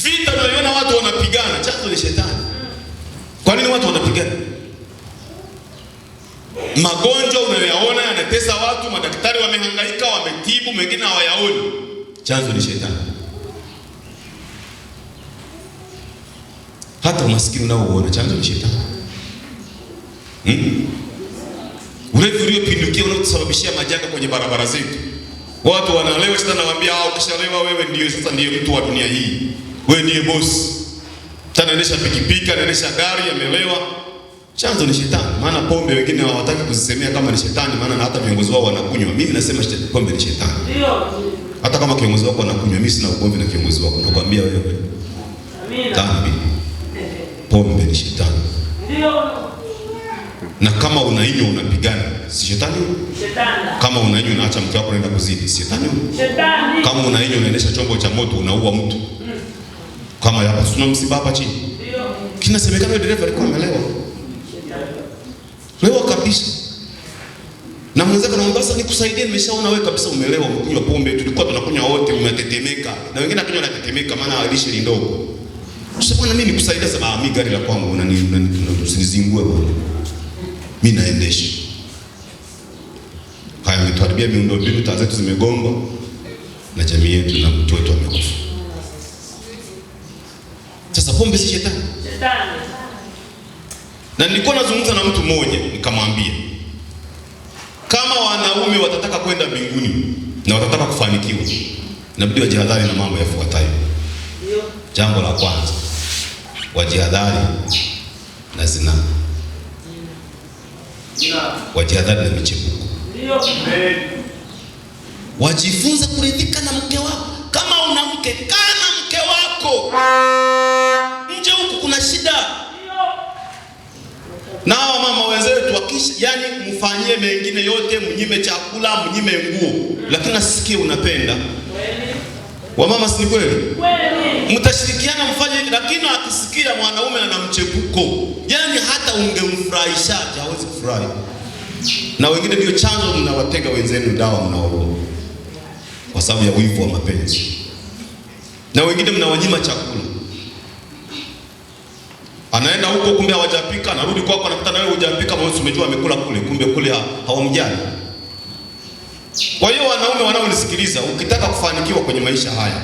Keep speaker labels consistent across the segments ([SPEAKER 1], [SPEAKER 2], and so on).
[SPEAKER 1] Vita unayoona watu wanapigana, chanzo ni shetani. Kwa nini watu wanapigana? Magonjwa unayoyaona yanatesa watu, madaktari wamehangaika, wametibu, mengine hawayaoni, chanzo ni shetani. Hata umaskini unaoona, chanzo ni shetani. Ulevi uliopindukia unaotusababishia majanga kwenye barabara zetu. Watu wanalewa, shetani anawaambia ukishalewa wewe ndio sasa ndiye mtu wa dunia hii. Wewe ndiye boss. Tena anaendesha pikipiki, anaendesha gari, amelewa. Chanzo ni shetani. Maana pombe wengine hawataki kuzisemea kama ni shetani, maana na hata viongozi wao wanakunywa. Mimi nasema pombe ni shetani. Ndio. Hata kama kiongozi wako anakunywa, mimi sina ugomvi na kiongozi wako. Nakwambia wewe. Amina. Dhambi. Pombe ni shetani. Ndio. Na kama unainywa unapigana, si shetani? Shetani. Kama unainywa unaacha mke wako anaenda kuzidi, si shetani? Shetani. Kama unainywa unaendesha chombo cha moto unaua mtu. Kama hapa tuna msiba hapa chini. Ndio. Kinasemekana dereva alikuwa amelewa. Lewa kabisa. Na mwenzako anamwambia sasa nikusaidie, nimeshaona wewe kabisa umelewa, umekunywa pombe, tulikuwa tunakunywa wote, umetetemeka. Na wengine akinywa anatetemeka maana alishi ni ndogo. Sasa bwana mimi nikusaidia sasa, mimi gari la kwangu usinizingue bwana. Mimi naendesha. Haya umetuharibia miundombinu, taa zetu zimegongwa na jamii yetu na mtu wetu amekufa. Sasa pombe si shetani? Shetani. Na nilikuwa nazungumza na mtu mmoja nikamwambia, kama wanaume watataka kwenda mbinguni na watataka kufanikiwa, inabidi wajihadhari na mambo yafuatayo. Ndio. Jambo la kwanza, wajihadhari na zina. Wajihadhari na michepuko. Ndio. Wajifunze kuridhika na mke wako. Kama una mke, kaa na mke wako. Nje huku kuna shida. Na mama wenzetu wakisha, yani mfanyie mengine yote, mnyime chakula, mnyime nguo, lakini asikie unapenda. Wa mama si kweli? Kweli. Mtashirikiana mfanye hivi, lakini akisikia mwanaume ana mchepuko, yani hata ungemfurahishaje hawezi kufurahi. Na wengine ndio chanzo mnawatega wenzenu dawa mnaoa. Kwa sababu ya wivu wa mapenzi. Na wengine mnawanyima chakula. Anaenda huko kumbe hawajapika, anarudi kwako anakuta na wewe hujapika, mwanzo umejua amekula kule, kumbe kule hawamjali. Kwa hiyo wanaume wanaonisikiliza, ukitaka kufanikiwa kwenye maisha haya,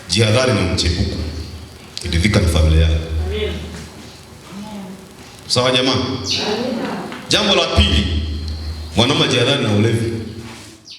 [SPEAKER 1] jihadhari na mchepuko. Idivika na familia yako. Amen. Sawa jamani? Jambo la pili, mwanaume jihadhari na ulevi.